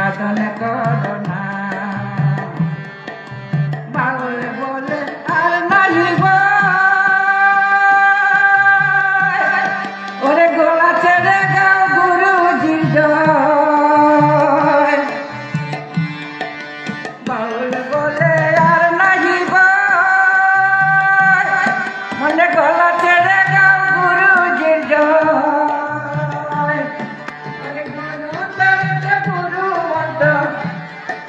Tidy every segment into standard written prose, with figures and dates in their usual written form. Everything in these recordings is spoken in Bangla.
সাধন করো না। বাউল বলে আর নাহিব ওরে গোলা ছেড়ে গাও গুরুজির জয়। বাউল বলে আর নাহিব মনে গোলা ছেড়ে গাও গুরুজির জয়। গুরু তন্ত্র গুরু মন্ত্র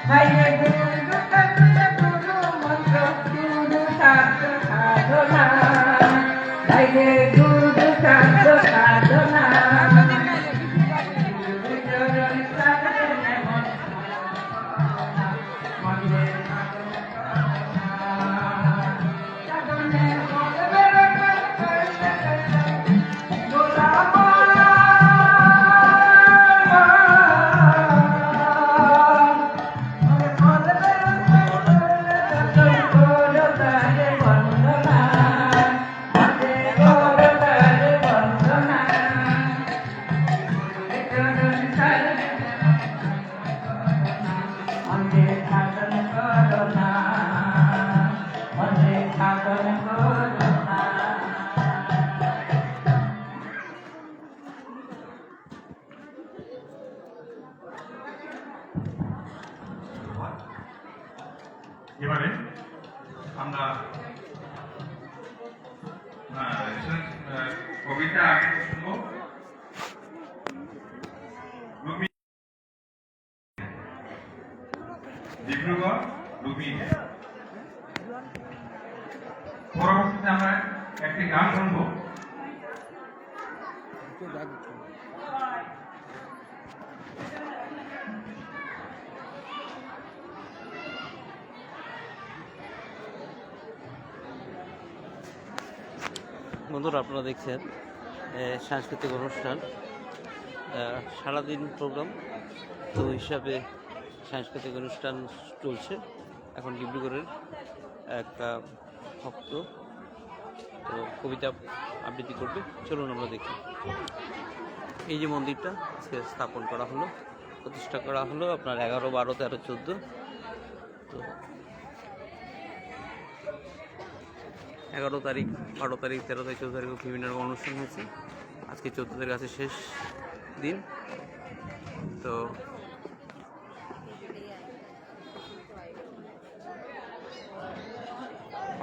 ভাইরে গুরু তন্ত্র গুরু মন্ত্র গুরু শাস্ত্র সাধনা ভাইরে গুরু শাস্ত্র সাধনা। এবারে আমরা কবিতা আগে শুনবো। ডিব্রুগড় রুবিনে। পরবর্তীতে আমরা একটি গান শুনবো। বন্ধুরা, আপনারা দেখছেন সাংস্কৃতিক অনুষ্ঠান, সারাদিন প্রোগ্রাম তো হিসাবে সাংস্কৃতিক অনুষ্ঠান চলছে। এখন ডিব্রুগড়ের একটা ভক্ত তো কবিতা আবৃত্তি করবে, চলুন আমরা দেখি। এই যে মন্দিরটা আজকে স্থাপন করা হলো, প্রতিষ্ঠা করা হলো আপনার 11, 12, 13, 14। তো 11 তারিখ, 12 তারিখ, 13 তারিখ, 14 তারিখ বিভিন্ন রকম অনুষ্ঠান হয়েছে। আজকে 14 তারিখ আছে শেষ দিন। তো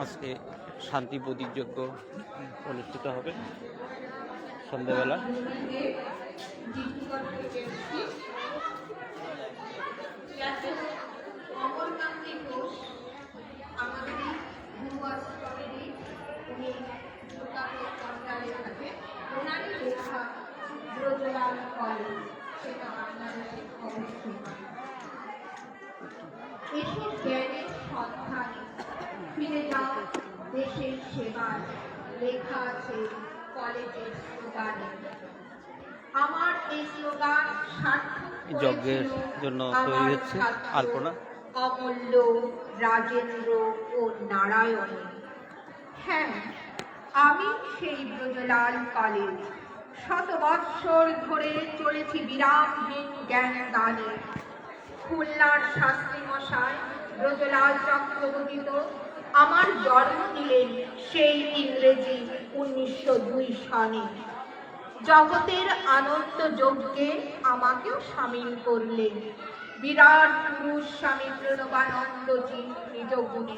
আজকে শান্তি প্রদীপ যজ্ঞ অনুষ্ঠিত হবে সন্ধ্যাবেলা। এসব জ্ঞানের সন্ধানে ফিরে যাও দেশের সেবার, লেখা আছে কলেজের স্লোগানে। আমার এই স্লোগান সার্থক যজ্ঞের জন্য তৈরি হচ্ছে আলপনা। অমূল্য, রাজেন্দ্র ও নারায়ণ। হ্যাঁ, আমি সেই ব্রজলাল কলেজ। 100 বৎসর ধরে চলেছি বিরামহীন জ্ঞান দানে। খুলনার শাস্ত্রী মশাই ব্রজলাল চক্রবর্তী তো আমার জন্ম দিলেন সেই ইংরেজি 1902 সনে। জগতের আনন্দ যজ্ঞে আমাকেও সামিল করলেন বিরাট পুরুষ স্বামী প্রণবানন্দজি নিজ গুণে।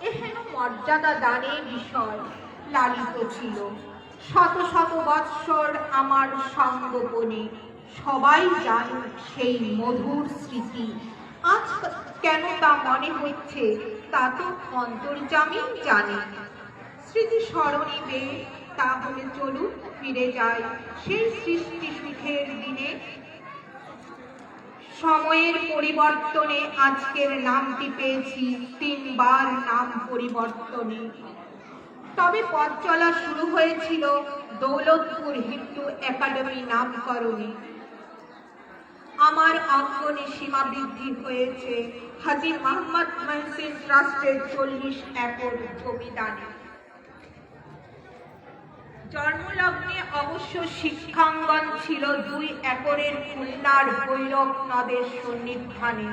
এহেন মর্যাদা দানে বিষয় লালিত ছিল 100 বৎসর আমার সঙ্গোপনে। সবাই জানে সেই মধুর স্মৃতি, আজ কেন তা মনে হচ্ছে তা তো অন্তর্যামী জানে। স্মৃতি স্মরণীতে তাহলে চলুন ফিরে যাই সেই সৃষ্টি সুখের দিনে। সময়ের পরিবর্তনে আজকের নামটি পেয়েছি 3 বার নাম পরিবর্তনে। তবে পথ চলা শুরু হয়েছিল দৌলতপুর হিন্দু একাডেমি নামকরণে। আমার অঙ্গনে সীমা বৃদ্ধি হয়েছে হাজী মোহাম্মদ মহসিন ট্রাস্টের 40 একর জমিদানে। জন্মলগ্নে অবশ্য শিক্ষাঙ্গন ছিল 2 একরের খুলনার ভৈরব নদের সন্নিধানে।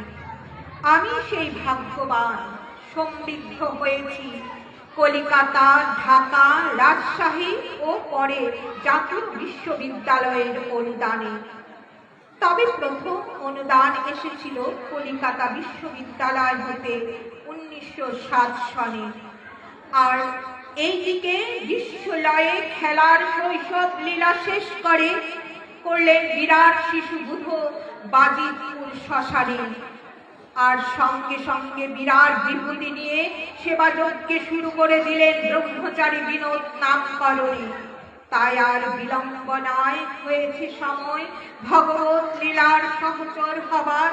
আমি সেই ভাগ্যবান, সমৃদ্ধ হয়েছি কলিকাতা, ঢাকা, রাজশাহী ও পরে জাতীয় বিশ্ববিদ্যালয়ের অনুদানে। তবে প্রথম অনুদান এসেছিল কলিকাতা বিশ্ববিদ্যালয় হতে 1907 সনে। আর এইদিকে বিশ্বলয়ে খেলার শৈশব লীলা শেষ করলেন বিরাট শিশুবুধ বাজিতপুর শ্মশানে। আর সঙ্গে সঙ্গে বিরাট বিভূতি নিয়ে সেবাযজ্ঞে শুরু করে দিলেন ব্রহ্মচারী বিনোদ নামকরণে। তাই আর বিলম্ব নয়, হয়েছে সময় ভগবত লীলার সহচর হবার।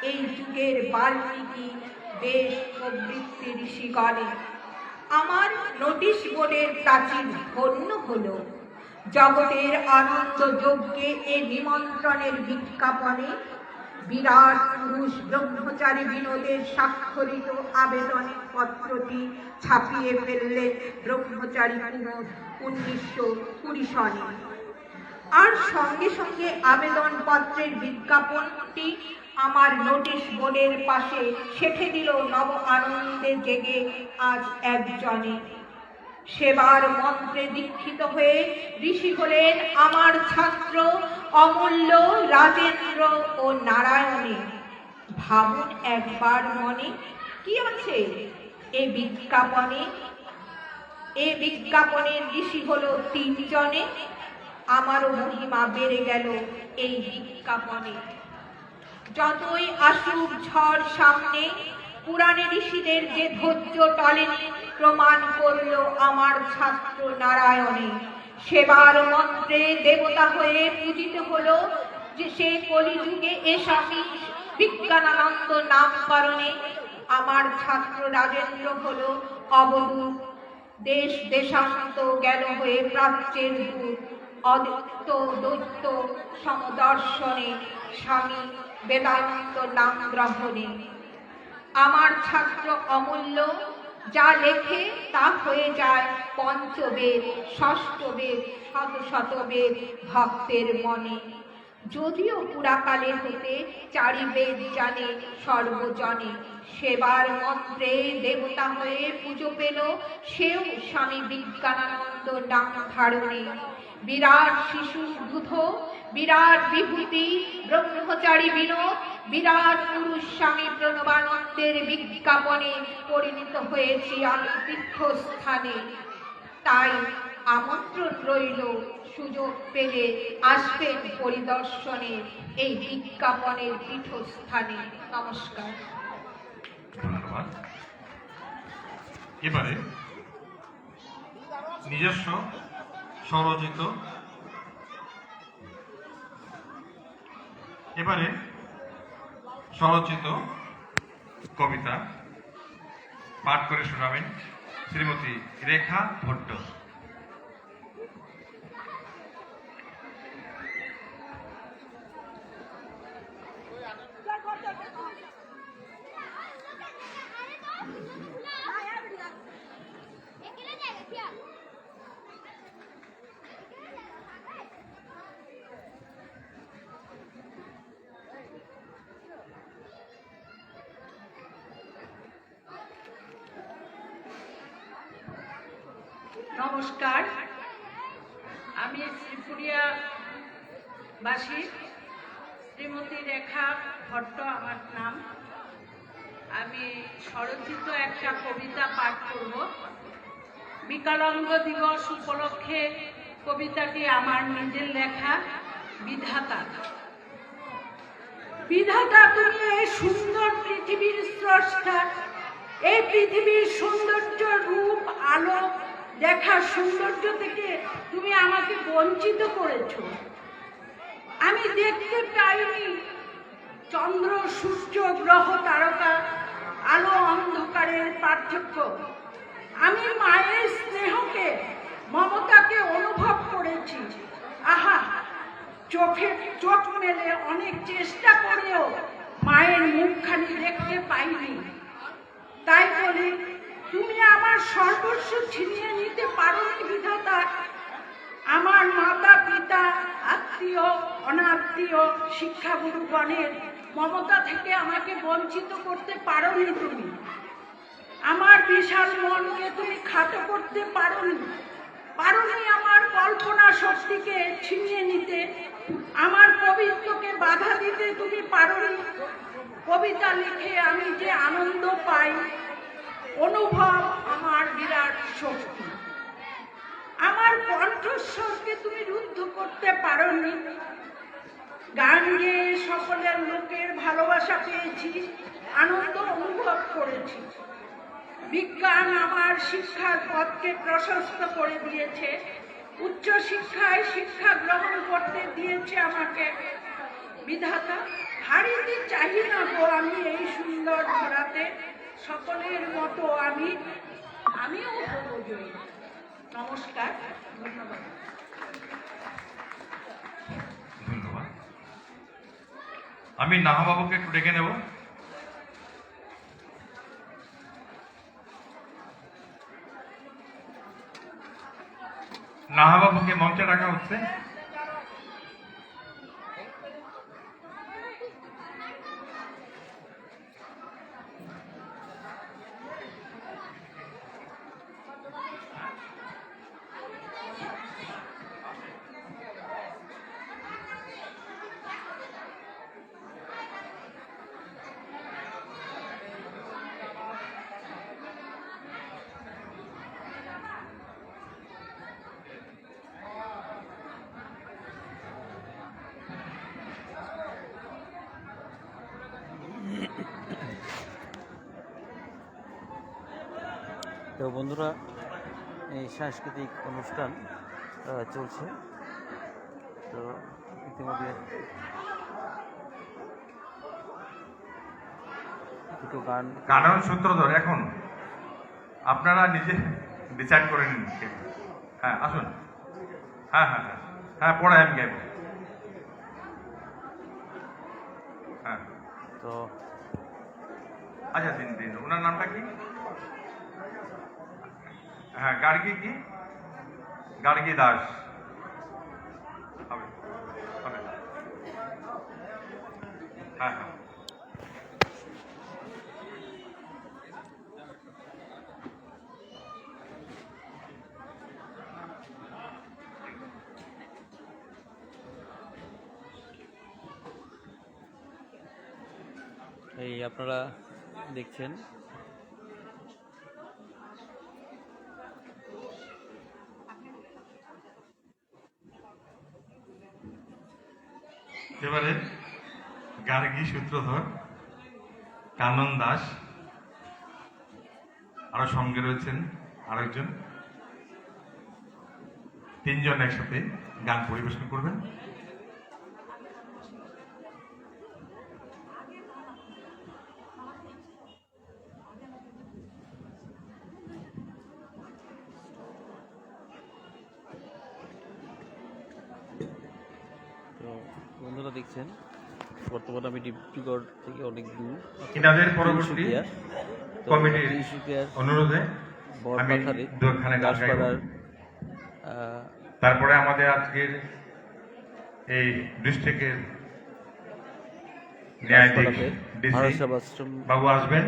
এই যুগের বাল্মীকি বেশ প্রবৃত্তি ঋষিগণে। আমার নোটিশ বোর্ডের প্রাচীর ধন্য হলো। জগতের আনন্দ যজ্ঞে এ নিমন্ত্রণের বিজ্ঞাপনে বিরাট পুরুষ ব্রহ্মচারী বিনোদের স্বাক্ষরিত আবেদন পত্রটি ছাপিয়ে ফেললেন ব্রহ্মচারী বিনোদ 1920 সনে। আর সঙ্গে সঙ্গে আবেদন পত্রের বিজ্ঞাপনটি আমার নোটিশ বোর্ডের পাশে শেখে দিল নব আনন্দে জেগে আজ একজনে। সেবার মন্ত্রে দীক্ষিত হয়ে ঋষি হলেন আমার ছাত্র অমূল্য, রাজেন্দ্র ও নারায়ণে। ভাবুন একবার মনে, কি আছে এই বিজ্ঞাপনে? এই বিজ্ঞাপনের ঋষি হলো 3 জনে। আমারও মহিমা বেড়ে গেল এই বিজ্ঞাপনে। যতই আসুক ঝড় সামনে, পুরাণে ঋষিদের যে ধৈর্য টলেনি প্রমাণ করল আমার ছাত্র নারায়ণে। সেবার মন্ত্রে দেবতা হয়ে পূজিত হলো যে সে কলিযুগে এ স্বামী বিজ্ঞানানন্দ নামকরণে। আমার ছাত্র রাজেন্দ্র হলো অবধূত, দেশ দেশান্ত গেল হয়ে প্রাচ্যের দূত। অদ্বৈত দৈত্য সমদর্শনে, স্বামী বেদান্ত নাম গ্রহণে। আমার ছাত্র অমূল্য যা লেখে তা হয়ে যায় পঞ্চবেদ, ষষ্ঠবেদ, শত শতবেদ ভক্তের মনে। যদিও পুরাকালে হতে 4 বেদ জানে সর্বজনে। সেবার মন্ত্রে দেবতা হয়ে পুজো পেল সেও স্বামী বিজ্ঞানানন্দ নাম ধারণে। বিরাট শিশু বুধ, বিরাট বিভূতি ব্রহ্মচারী বিনোদ, বিরাট পুরুষ স্বামী প্রণবানন্দের বিজ্ঞাপনে পরিণত হয়েছি আমি তীর্থস্থানে। তাই আমন্ত্রণ রইল, সুযোগ পেলে আসবেন পরিদর্শনে এই বিজ্ঞাপনের পীঠস্থানে। নমস্কার। ধন্যবাদ। এবারে নিজস্ব স্বরচিত কবিতা পাঠ করে শোনাবেন শ্রীমতী রেখা ভট্ট। নমস্কার, আমি শ্রীপুরিয়াবাসী শ্রীমতী রেখা ভট্ট আমার নাম। আমি স্বরচিত একটা কবিতা পাঠ করব। বিকলাঙ্গ দিবস উপলক্ষে কবিতাটি আমার নিজের লেখা। বিধাতা, বিধাতা তুমি এই সুন্দর পৃথিবীর স্রষ্টা। এই পৃথিবীর সৌন্দর্য, রূপ, আলো দেখার সৌন্দর্য থেকে তুমি আমাকে বঞ্চিত করেছো। আমি দেখতে পাইনি চন্দ্র, সূর্য, গ্রহ, তারকা, আলো অন্ধকারের পার্থক্য। আমি মায়ের স্নেহকে, মমতাকে অনুভব করেছি। আহা, চোখ মেলে অনেক চেষ্টা করেও মায়ের মুখখানি দেখতে পাইনি। তাই বলি, তুমি আমার সর্বস্ব ছিনিয়ে নিতে পারোনি বিধাতা। আমার মাতা পিতা, আত্মীয় অনাত্মীয়, শিক্ষাগুরুগণের মমতা থেকে আমাকে বঞ্চিত করতে পারোনি তুমি। আমার বিশাল মনকে তুমি খাটো করতে পারোনি। আমার কল্পনা শক্তিকে ছিনিয়ে নিতে, আমার কবিত্বকে বাধা দিতে তুমি পারোনি। কবিতা লিখে আমি যে আনন্দ পাই, অনুভব আমার বিরাট শক্তি। আমার কণ্ঠস্বরকে তুমি রুদ্ধ করতে পারোনি। গান গেয়ে সকলের লোকের ভালোবাসা পেয়েছি, আনন্দ অনুভব করেছি। বিজ্ঞান আমার শিক্ষার পথকে প্রশস্ত করে দিয়েছে, উচ্চ শিক্ষায় শিক্ষা গ্রহণ করতে দিয়েছে আমাকে বিধাতা। হারিতে চাহি না গো আমি এই সুন্দর ধরাতে, সকলের মতো আমিও হব জয়ী। নমস্কার, ধন্যবাদ। ধন্যবাদ। আমি নাহা বাবুকে একটু ডেকে নেব। নাহা বাবুকে মঞ্চে রাখা হচ্ছে। তো বন্ধুরা, এই সাংস্কৃতিক অনুষ্ঠান চলছে। তো ইতিমধ্যে দুটো গানের সূত্রধর এখন আপনারা নিজে ডিসাইড করে নিন। হ্যাঁ আসুন। হ্যাঁ হ্যাঁ হ্যাঁ হ্যাঁ পড়ে আমি গাইব। হ্যাঁ তো আচ্ছা দিন দিন ওনার নামটা কি? হ্যাঁ গার্গী কি? গার্গী দাস হবে হবে। হ্যাঁ হ্যাঁ এই আপনারা দেখছেন এবারে গার্গী সূত্রধর, কানন দাস, আরো সঙ্গে রয়েছেন আরেকজন, তিনজন একসাথে গান পরিবেশন করবেন। তো বন্ধুরা দেখছেন বর্তমানে আমি ডিব্রুগড় থেকে অনেক দূর, ইনাদের পরবর্তী তিনসুকিয়া। তো কমিটির তিনসুকিয়ার অনুরোধে আমি বরপাথারে দুখানে গান গাইব। দাসপাড়ার তারপরে আমাদের আজকের এই ডিস্ট্রিক্টের ন্যায়াধীশ দাসপাড়াতে ডিসি ভারত সেবাশ্রম বাবু আসবেন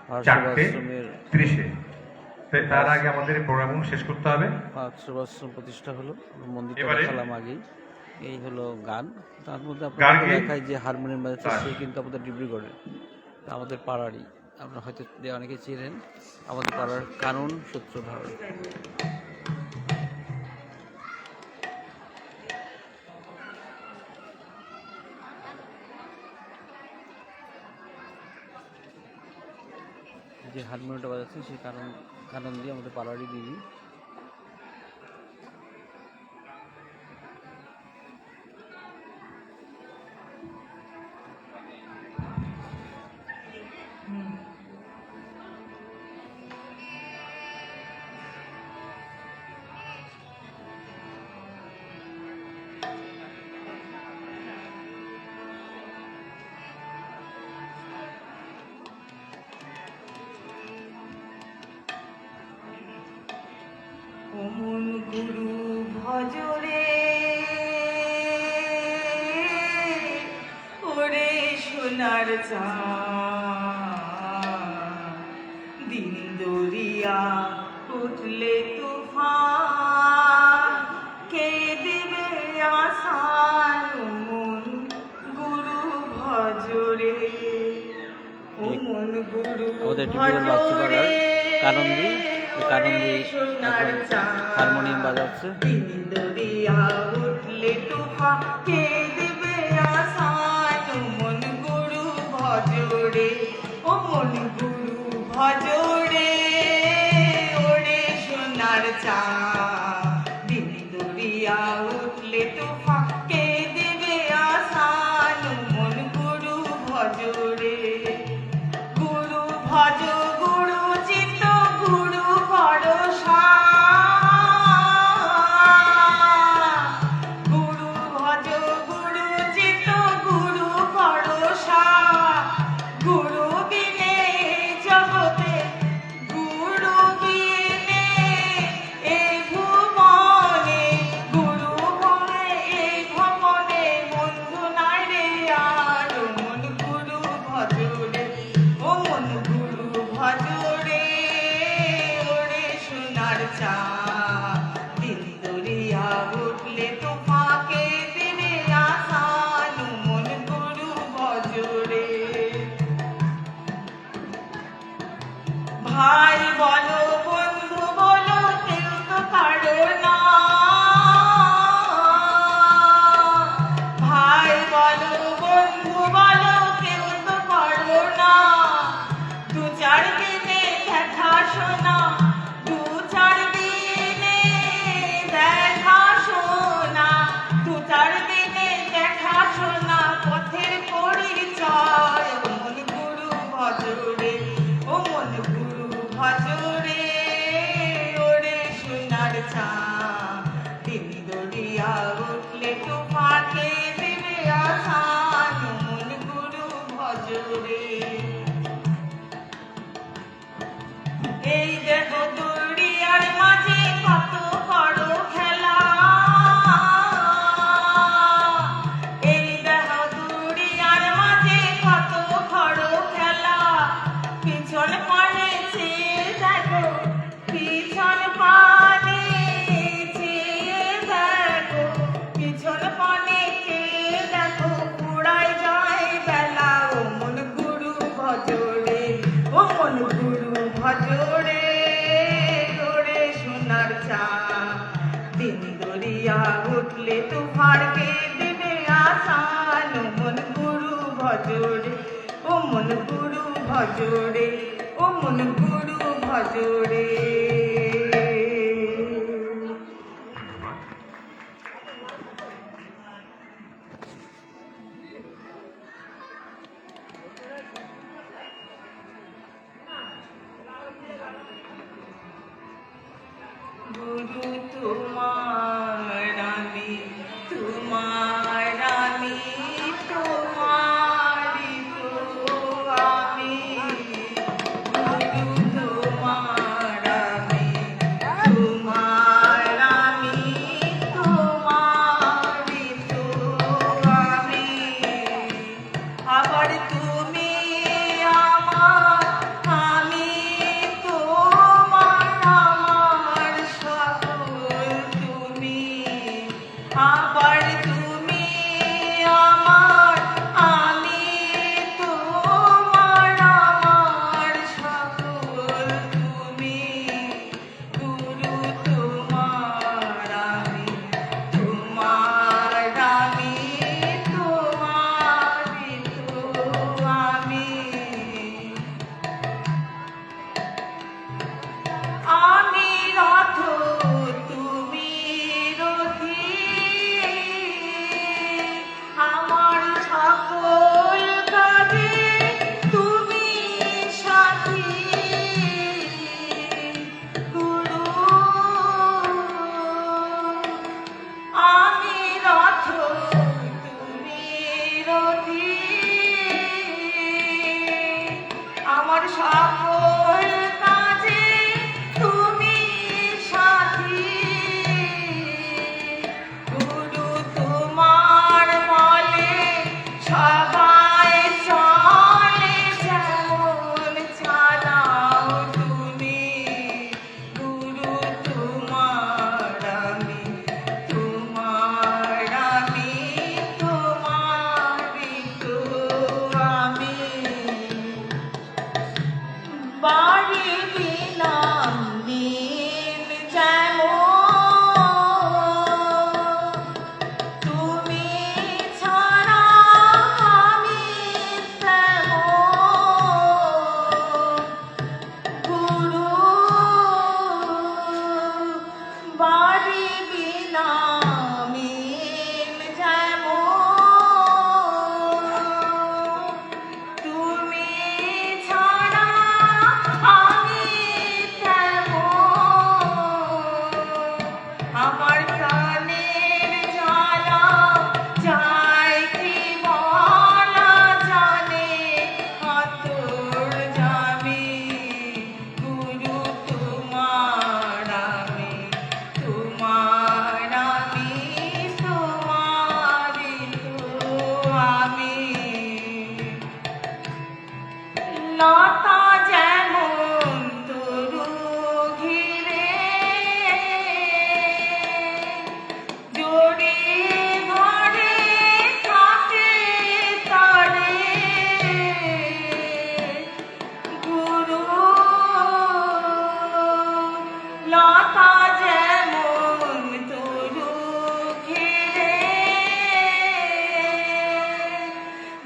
ভারত 4:30 তার আগে আমাদের প্রোগ্রাম শেষ করতে হবে। ভারত সেবাশ্রম প্রতিষ্ঠা হলো, মন্দিরটা এবারে দেখালাম আগেই। এই হলো গান। তার মধ্যে গার্গী আপনাদের দেখায় যে হারমোনিয়াম বাজাচ্ছে দাস। সে কিন্তু আমাদের ডিব্রুগড়ের, তা আমাদের পাড়ারই। আপনারা হয়তো অনেকে চেনেন, আমাদের পাড়ার কানন সূত্রধর। যে হারমোনিয়ামটা বাজাচ্ছেন সেই কানন দিয়ে আমাদের পাড়ারই দিদি। অমন গুরু ভজরে ওরে সোনার চাঁদ দিন দরিয়া উঠলে তুফান কে দেবে আসান মন গুরু ভজরে ও মন গুরু আমাদের টিভির বাচ্চারা কানন্দি এখন হারমোনিয়াম বাজাচ্ছে। দিন দরিয়া উঠলে তুফান কে দেবে আসান মন গুরু ভজরে ও মন গুরু ভজরে ওরে সোনার চাঁদ দিন দরিয়া উঠলে তুফান কে দেবে আসান মন গুরু ভজরে গুরু ভজ গুরু চিত্ত গুরু ভরসা গুরু ভজ গুরু চিত্ত গুরু ভরসা গুরু বিনে জগতে গুরু বিনে এই ভুবনে গুরু বনে এই ভবনে বন্ধু নাই রে আর মন গুরু ভজরে ও মন গুরু ভজরে ওরে সোনার চাঁদ দিন দরিয়া উঠলে তো ফাঁকে দেবে আসান মন গুরু ভজরে ভাই বলো বন্ধু বলো কেউ তো কারো না ভাই বলো বন্ধু বলো কেউ তো কারো না দু চার দিনে দেখা শোনা দু চার দিনে দেখা শোনা দু চার দিনে দেখা শোনা পথের পরিচয় ও মন গুরু ভজরে ও মন গুরু ভজরে ওরে সোনার চাঁদ দিন দরিয়া উঠলে তো ফাঁকে দেবে আসান মন গুরু ভজরে এই দেহ দরিয়ার মাঝে কত বড় খেলা এই দেহ দরিয়ার মাঝে কত বড় খেলা পিছন পানে চেয়ে দেখো পিছন পানে চেয়ে দেখো পিছন পানে চেয়ে দেখো পুড়াই যায় বেলা ও মন গুরু ভজরে ও মন গুরু ভজরে ওরে সোনার চাঁদ দিন দরিয়া উঠলে তুফান কে দেবে আসান মন গুরু ভজরে ও মন গুরু ভজরে ও মন গুরু ভজরে গুরু তোমার আমি তোমার আমি তোমারি তো আমি গুরু তোমার আমি তোমার আমি তোমারি তো আমি আবার তুমি আমার আমি তোমার আমার সকল তুমি আবার তুমি আমার আমি তোমার আমার সকল তুমি গুরু তোমার আমি তোমার আমি তোমারি তো আমি আমি রথ তুমি রথী আমার সকল কাজে তুমি সাথী গুরু আমি রথ তুমি রথী আমার সকল কাজে তুমি সাথী আমি লতা যেমন তরু ঘিরে জড়িয়ে ধরে থাকে তারে গুরু লতা যেমন তরু ঘিরে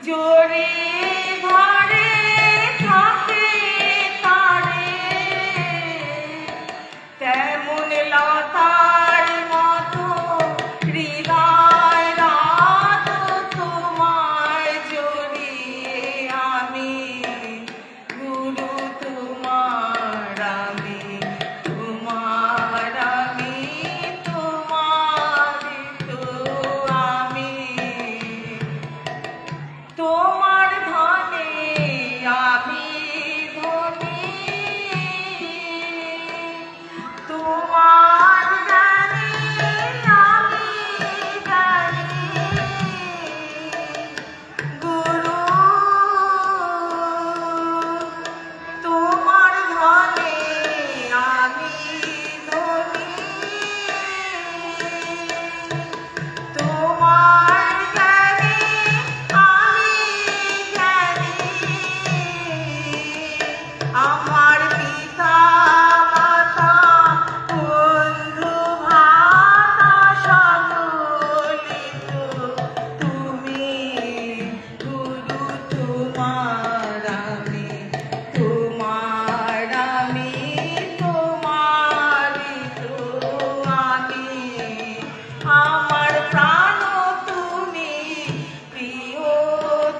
জড়িয়ে ধরে থাকে তারে তেমন লতার মতো হৃদয় রাত তোমায় জড়িয়ে আমি গুরু তোমার আমি তোমার আমি তোমার তো আমি তোমার ধনে আমি ধনী তোমার জ্ঞানে আমি জ্ঞানী গুরু তোমার ধনে আমি ধনী তোমার জ্ঞানে আমি জ্ঞানী আমার পিতা মাতা বন্ধু ভাতা সকলিত তুমি গুরু তোমার আমি তোমার আমি তোমারই তো আমি আমার প্রাণ তুমি প্রিয়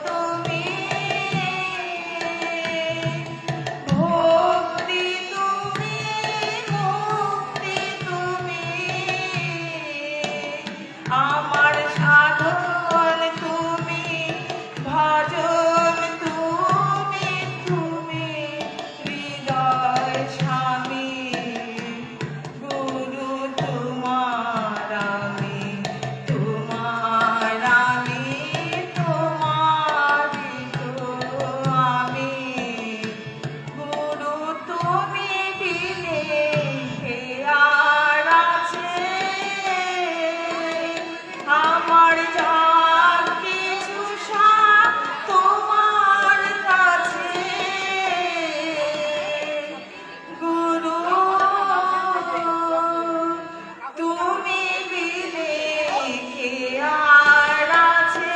তুমি ভক্তি তুমি মুক্তি তুমি আমার সাধন তুমি ভজন তুমি তুমি হৃদয় স্বামী গুরু তোমার আমি তোমার আমি তোমারই তো আমি গুরু তুমি বিনে কে আর আছে আমার যা কিছু সব তোমার কাছে গুরু তুমি বিনে কে আর আছে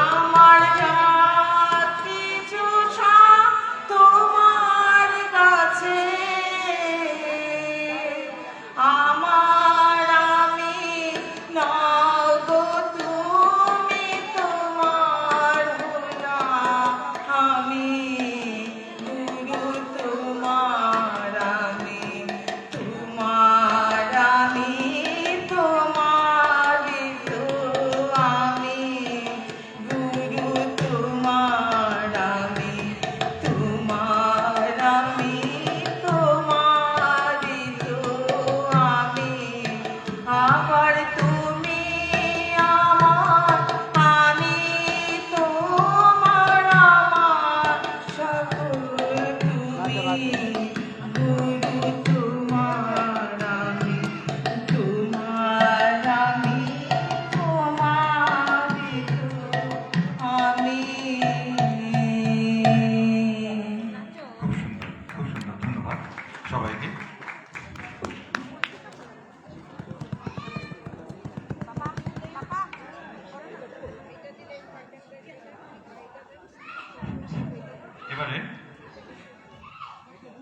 আমার যা কিছু সব তোমার কাছে আমার আমি নাও গো তুমি তোমার হলাম আমি গুরু তোমার আমি তোমার আমি তোমারই তো আমি গুরু তোমার আমি তোমার আমি তোমারই তো আমি আবার তুমি আমার আমি তোমার আমার সকল তুমি গুরু তোমার আমি তোমার আমি তোমারই তো আমি খুব সুন্দর, ধন্যবাদ সবাইকে। এবারে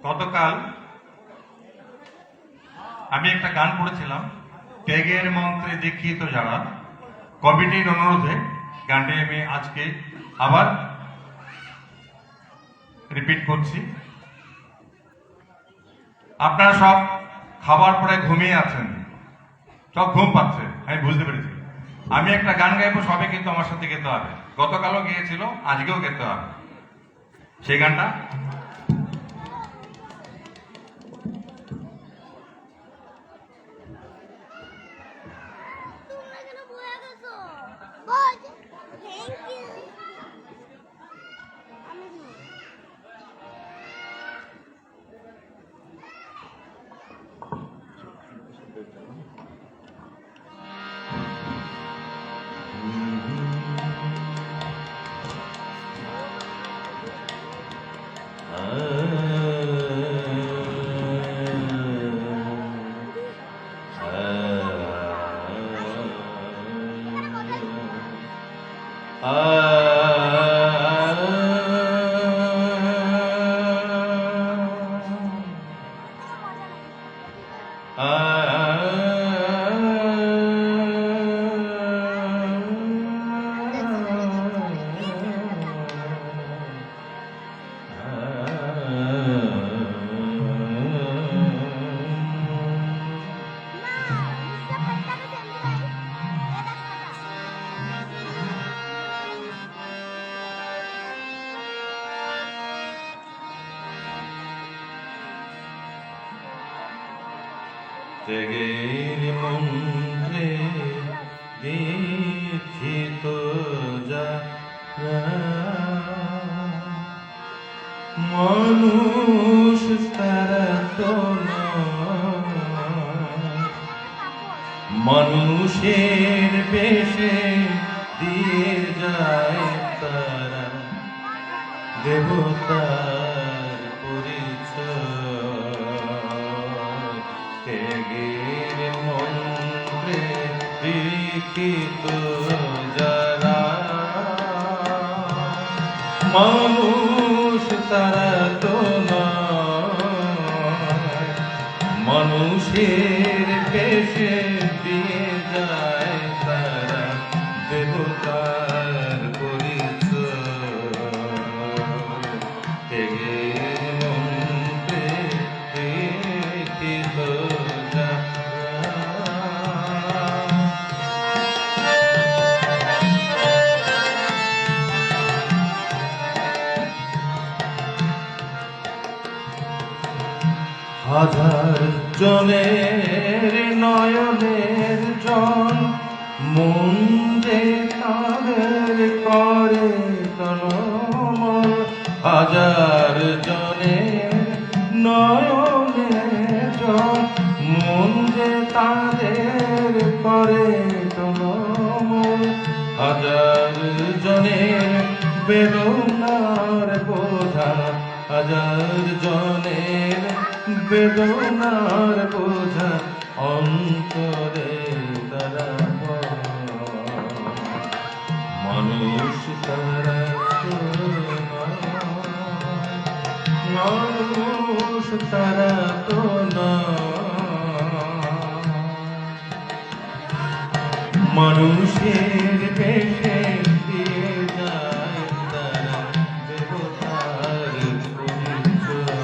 গতকাল আমি একটা গান করেছিলাম, ত্যাগের মন্ত্রে দীক্ষিত যারা, কমিটির অনুরোধে গানটি আমি আজকে আবার রিপিট করছি। আপনারা সব খাবার পরে ঘুমিয়ে আছেন, সব ঘুম পাচ্ছে, আমি বুঝতে পেরেছি। আমি একটা গান গাইবো, সবে কিন্তু আমার সাথে গেতে হবে। গতকালও গিয়েছিল, আজকেও গেতে হবে সেই গানটা। তোমরা কেন বয়ে গেছো? ত্যাগের মন্ত্রে দীক্ষিত যারা মানুষ তারা তো নয়, মানুষের বেশে দিয়ে যায় তারা দেবতার পরিচয়। ত্যাগের মন্ত্রে দীক্ষিত যারা মানুষ তারা তো নয়, মানুষের বেশে দিয়ে যায় তারা দেবতার পরিচয়। ত্যাগের মন্ত্রে দীক্ষিত যারা হাজার জনের নয়নের জন মন যে তাদের করে তলমল। হাজার জনের নয়নের জন মন যে তাদের করে তলমল। হাজার জনের বেদনার বোঝা, হাজার জনের বেদনার বোঝা অন্তরে তারা মানুষ তারা তো নয়, মানুষ তারা তো নয়, মানুষের বেশে দিয়ে যায় তারা দেবতার পরিচয়।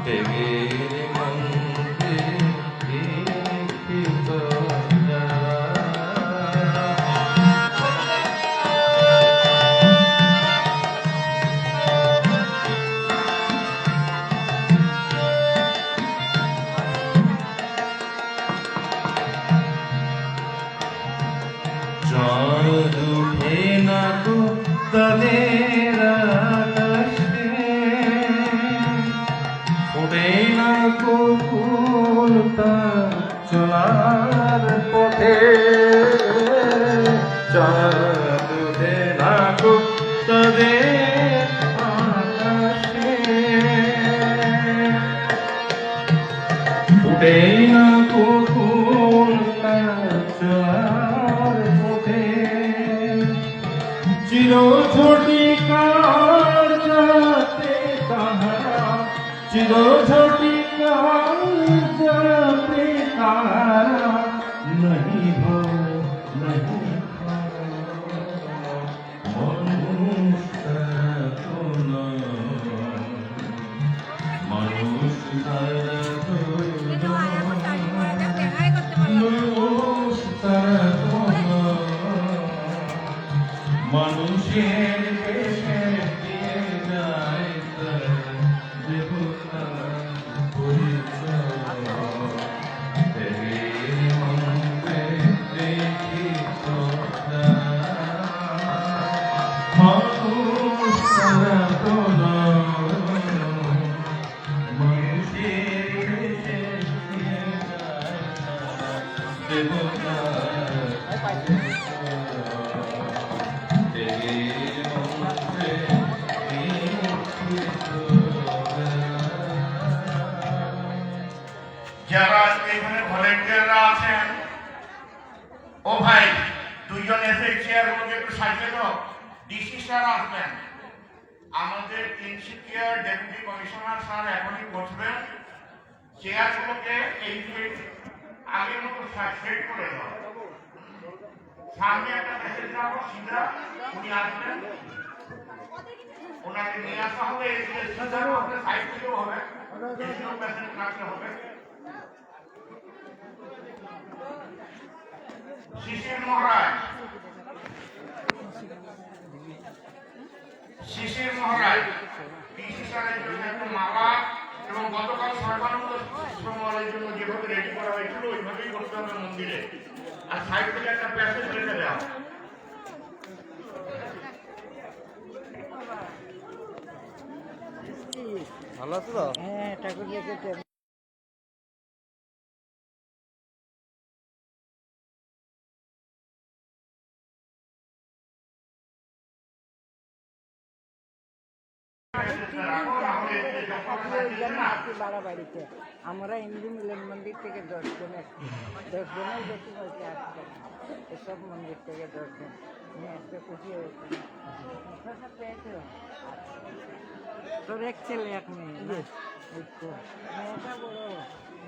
ত্যাগের মন্ত্রে দীক্ষিত যারা চাঁদ উঠে না তো তাদের আকাশে, ফোটে না তো ফুল তার চলার পথে। চাঁদ উঠে না তো তাদের আকাশে, ফুটে না তো ফুল তার চলার পথে। চির ঝটিকার যাতে তাহারা, চির ঝটিকার যাতে তাহারা नहीं हो नहीं মানুষ তারা তো নয়, মানুষ তারা তো নয়, মানুষ তারা তো নয়, মানুষের বেশে দিয়ে যায় তারা দেবতার পরিচয়। ত্যাগের মন্ত্রে দীক্ষিত যারা মানুষ তারা তো নয়, মানুষের বেশে দিয়ে যায় তারা দেবতার পরিচয়। ত্যাগের দুইজন এসে চেয়ারগুলোকে একটু সাজিয়ে দাও। ডিসি স্যার আসবেন, আমাদের তিনশিকিয়ার ডেপুটি কমিশনার স্যার এখনই বসবেন। চেয়ারগুলোকে এই যে আগের মতো সেট করে দাও। সামনে একটা মেসেজ রাখো, সিধা উনি আসবেন, ওনাকে নিয়ে আসা হবে। এই যে সিধা হবে, সাইড থেকেও হবে, এদিকেও মেসেজ রাখতে হবে। শিশির মহারাজ, শিশির মহারাজ ডিসি স্যারের জন্য একটা মালা এবং গতকাল সর্বানন্দ শ্রমলের জন্য যেভাবে রেডি করা হয়েছিল ওইভাবেই করতে হবে মন্দিরে। আর সাইড থেকে একটা প্যাসেজ রেখে দেওয়া। ভালো আছো তো? হ্যাঁ, ঠাকুর দেখেছে। বাড়াবাড়িতে আমরা হিন্দু মিলন মন্দির থেকে 10 জন আসছি, 10 জনের বেশি হয়েছে আসছে, এসব মন্দির থেকে 10 জন নিয়ে আসতে খুশি হয়েছে। পেয়েছ তোর এক ছেলে এক মেয়ে, মেয়েটা বড়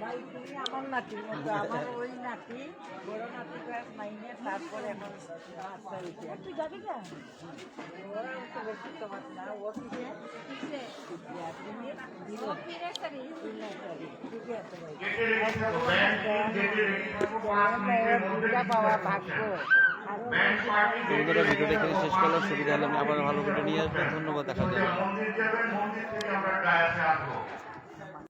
ভাই, তুমি আমার নাতির মতো, আমার ওই নাতি বড় নাতি ক্লাস 9-এ, তারপরে এখন তুই যাবি না? ওরা তো বেশি তোমার না, ও কিসে বন্ধুরা, ভিডিওটা এখানে শেষ করলাম। সুবিধা হলে আমি আবার ভালো ভিডিও নিয়ে আসবো। ধন্যবাদ, দেখা যাবে। মন্দির যাবেন, মন্দির থেকে আমরা ডায়াসে আসবো।